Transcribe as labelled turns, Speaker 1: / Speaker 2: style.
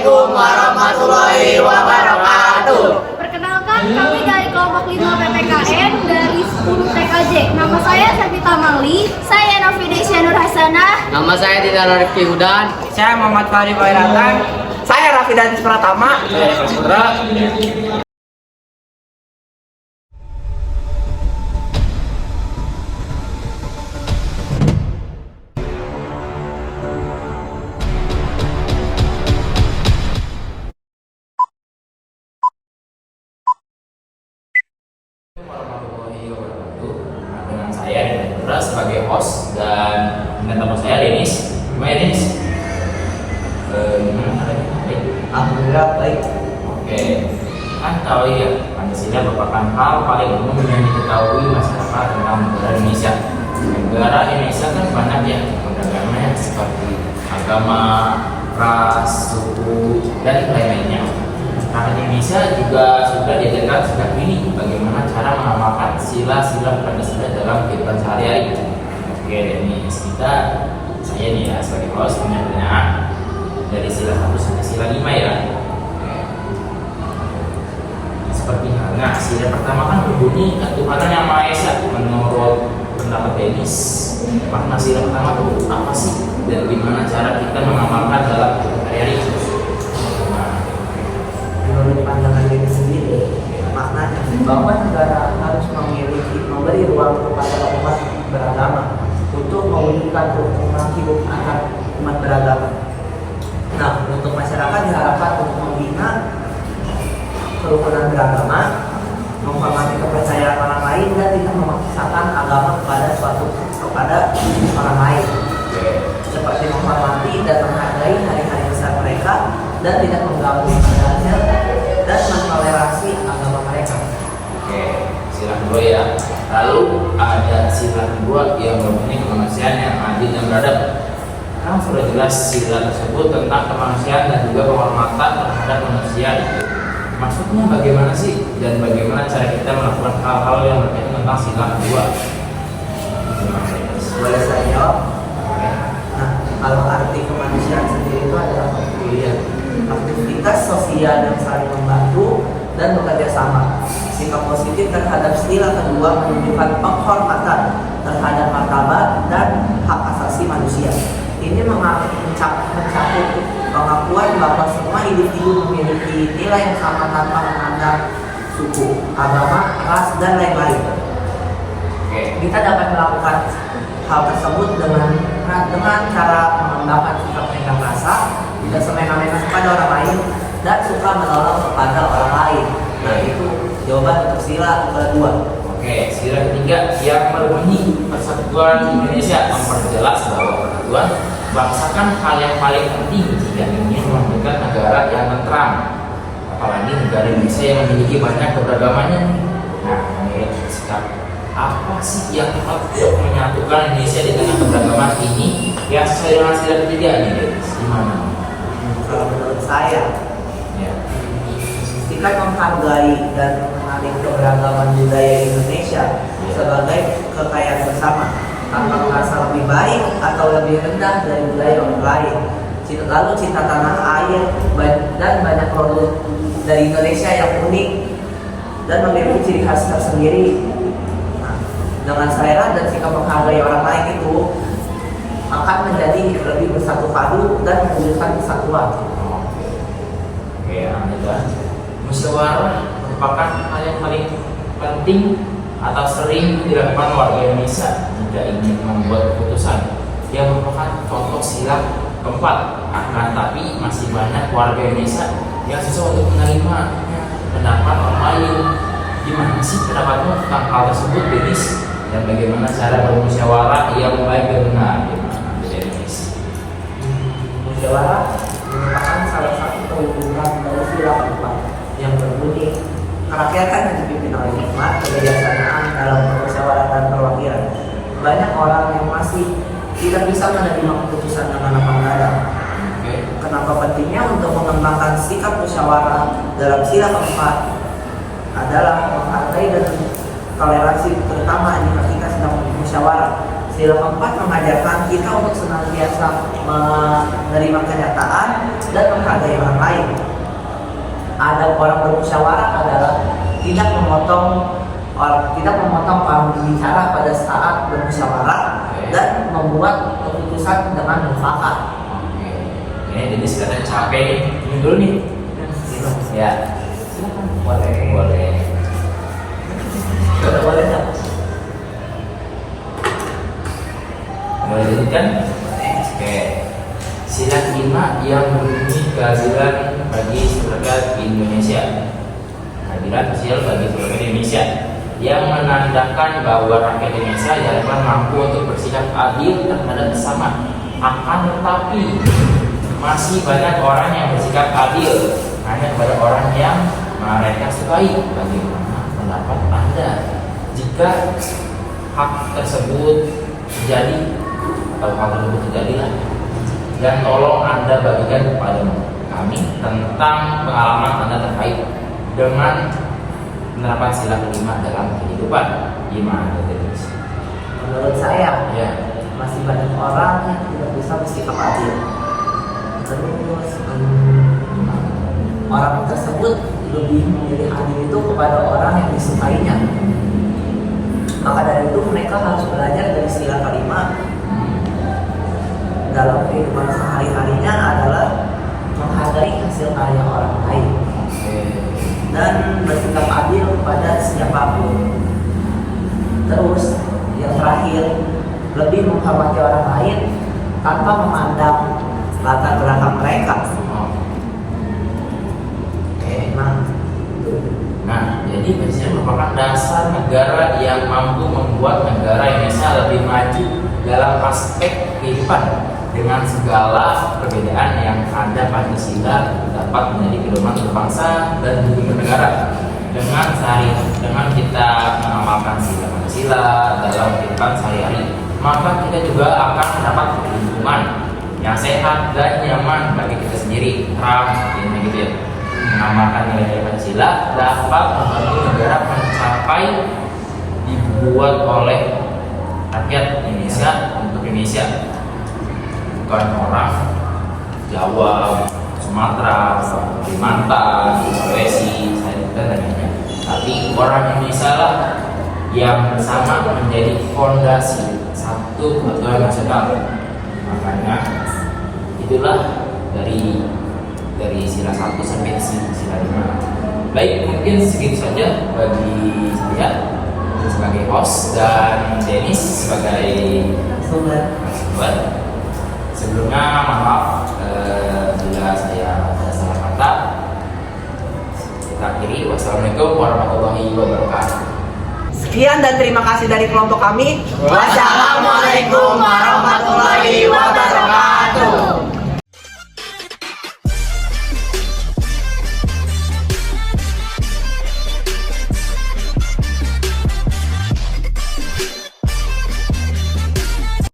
Speaker 1: Assalamualaikum warahmatullahi wabarakatuh.
Speaker 2: Perkenalkan, kami dari kelompok 5 PPKN dari 10 TKJ. Nama saya Sabita Mali. Saya Novi Desya Nur Hasanah.
Speaker 1: Nama saya Didar Rifki Hudan.
Speaker 3: Saya Muhammad Fahri Wairatan. Saya Raffi Danis Pratama.
Speaker 1: Saya Eka Putra.
Speaker 4: Warahmatullahi wabarakatuh. Dengan saya Eka Putra sebagai host dan dengan teman saya Denis. Gimana Denis? Gimana keadaannya? Baik.
Speaker 3: Alhamdulillah baik.
Speaker 4: Oke. Kan tahu ya, Pancasila merupakan hal paling umum yang diketahui masyarakat tentang negara Indonesia. Negara Indonesia kan banyak ya beragama seperti agama, ras, suku, dan lain-lainnya. Rakyat Indonesia juga sudah diajarkan sejak dini bagaimana cara mengamalkan sila-sila Pancasila dalam kehidupan sehari-hari. Oke, Denis, saya nih ya sebagai host punya pertanyaan dari sila 1 sampai sila 5 ya. Seperti halnya sila pertama kan berbunyi ketuhanan yang Maha Esa. Menurut pendapat Denis, makna sila pertama itu apa sih dan bagaimana cara kita mengamalkan dalam hari-hari?
Speaker 3: Menurut pandangan diri sendiri, maknanya bahwa negara harus memberi ruang kepada umat beragama untuk mewujudkan kerukunan hidup antar umat beragama. Nah, untuk masyarakat diharapkan untuk membina kerukunan beragama, menghormati kepercayaan orang lain dan tidak memaksakan agama kepada orang lain, seperti menghormati dan menghargai hari-hari besar mereka dan tidak mengganggu ibadahnya dan mentoleransi agama mereka.
Speaker 4: Oke, sila kedua ya. Lalu ada sila kedua yang berbunyi kemanusiaan yang adil dan beradab. Kan sudah jelas sila tersebut tentang kemanusiaan dan juga penghormatan terhadap manusia itu. Maksudnya bagaimana sih dan bagaimana cara kita melakukan hal-hal yang berkaitan tentang sila kedua?
Speaker 3: Boleh saya jawab? Nah, kalau arti kemanusiaan sendiri itu adalah kepedulian, aktivitas sosial yang saling membantu dan bekerja sama. Sikap positif terhadap sila kedua menunjukkan penghormatan terhadap martabat dan hak asasi manusia. Ini mencakup pengakuan bahwa semua individu memiliki nilai yang sama tanpa memandang suku, agama, ras, dan lain-lain. Kita dapat melakukan hal tersebut dengan cara mengembangkan sikap penyayang rasa, tidak semena-mena kepada orang lain, dan suka menolong kepada orang lain. Nah, itu jawaban untuk sila kedua.
Speaker 4: Oke, sila ketiga yang berbunyi Persatuan Indonesia memperjelas bahwa persatuan bangsa kan hal yang paling penting jika ingin mewujudkan negara yang tentram. Apalagi negara Indonesia yang memiliki banyak keberagamannya. Nah, menurut sikap apa sih yang tepat untuk menyatukan Indonesia di tengah keberagaman ini yang sesuai dengan sila ketiga ini, guys? Gimana?
Speaker 3: Kalau menurut saya,
Speaker 4: Ya.
Speaker 3: sikap menghargai dan mengenali keberagaman budaya Indonesia sebagai kekayaan bersama, tanpa merasa lebih baik atau lebih rendah dari budaya orang lain. Lalu cinta tanah air dan banyak produk dari Indonesia yang unik dan memiliki ciri khas tersendiri. Nah, dengan selera dan sikap menghargai orang lain itu akan menjadi lebih bersatu padu dan mewujudkan kesatuan.
Speaker 4: Oke, lanjut. Musyawarah merupakan hal yang paling penting atau sering dilakukan warga Indonesia jika ingin membuat keputusan yang merupakan contoh sila keempat. Akan tapi masih banyak warga Indonesia yang susah untuk menerima pendapat orang lain. Gimana sih pendapatmu tentang hal tersebut, Denis? Dan bagaimana cara bermusyawarah yang baik dan benar? Gimana, Denis?
Speaker 3: Musyawarah merupakan salah satu perwujudan dari sila keempat yang berbunyi kerakyatan yang dipimpin oleh hikmat, kebijaksanaan dalam permusyawaratan perwakilan. Banyak orang yang masih tidak bisa menerima keputusan dengan lapang dada. Kenapa pentingnya untuk mengembangkan sikap musyawarah dalam sila keempat adalah menghargai dan toleransi, terutama jika kita sedang musyawarah. Sila keempat mengajarkan kita untuk senantiasa menerima kenyataan dan menghargai orang lain. Adab orang bermusyawarah adalah tidak memotong orang berbicara pada saat bermusyawarah dan membuat keputusan dengan mufakat.
Speaker 4: Ini jadi sekarang capek nih. Ini dulu nih. Ya. Boleh.
Speaker 3: Boleh tak?
Speaker 4: Boleh dilanjutkan? Oke. Sila kelima yang berbunyi keadilan bagi surga di Indonesia. Keadilan sosial bagi surga di Indonesia yang menandakan bahwa rakyat Indonesia diharapkan mampu untuk bersikap adil terhadap sesama. Akan tetapi masih banyak orang yang bersikap adil hanya kepada orang yang mereka sukai. Bagaimana pendapat Anda jika hak tersebut terjadi atau hal tersebut terjadilah? Dan tolong Anda bagikan kepada kami tentang pengalaman Anda terkait dengan penerapan sila kelima dalam kehidupan. Gimana Dennis?
Speaker 3: Menurut saya,
Speaker 4: Ya.
Speaker 3: masih banyak orang yang tidak bisa bersikap adil. Terus orang tersebut lebih memilih adil itu kepada orang yang disukainya. Maka dari itu mereka harus belajar dari sila kelima dalam kehidupan sehari-harinya adalah menghargai hasil karya orang lain dan bersikap adil kepada siapapun. Terus yang terakhir, lebih menghormati orang lain tanpa memandang latar belakang mereka.
Speaker 4: Nah, jadi Pancasila merupakan dasar negara yang mampu membuat negara Indonesia lebih maju dalam aspek kehidupan. Dengan segala perbedaan yang ada, Pancasila dapat menjadi pedoman untuk bangsa dan juga negara. Dengan kita mengamalkan sila Pancasila dalam kehidupan sehari-hari, maka kita juga akan mendapat lingkungan yang sehat dan nyaman bagi kita sendiri. Ini gitu ya. Mengamalkan nilai-nilai Pancasila dapat membantu negara mencapai dibuat oleh rakyat Indonesia untuk Indonesia. Bukan orang Jawa, Sumatera, Kalimantan, Sulawesi, dan lainnya. Tapi orang Indonesia lah yang bersama menjadi fondasi satu kesatuan nasional. Makanya itulah dari sila 1 sampai sila 5. Baik, mungkin segitu saja bagi saya sebagai host dan Dennis sebagai
Speaker 3: Sumber.
Speaker 4: Sebelumnya mohon maaf bila saya ada salah kata. Kita akhiri. Wassalamualaikum warahmatullahi wabarakatuh.
Speaker 3: Sekian dan terima kasih dari kelompok kami.
Speaker 1: Wassalamualaikum warahmatullahi wabarakatuh.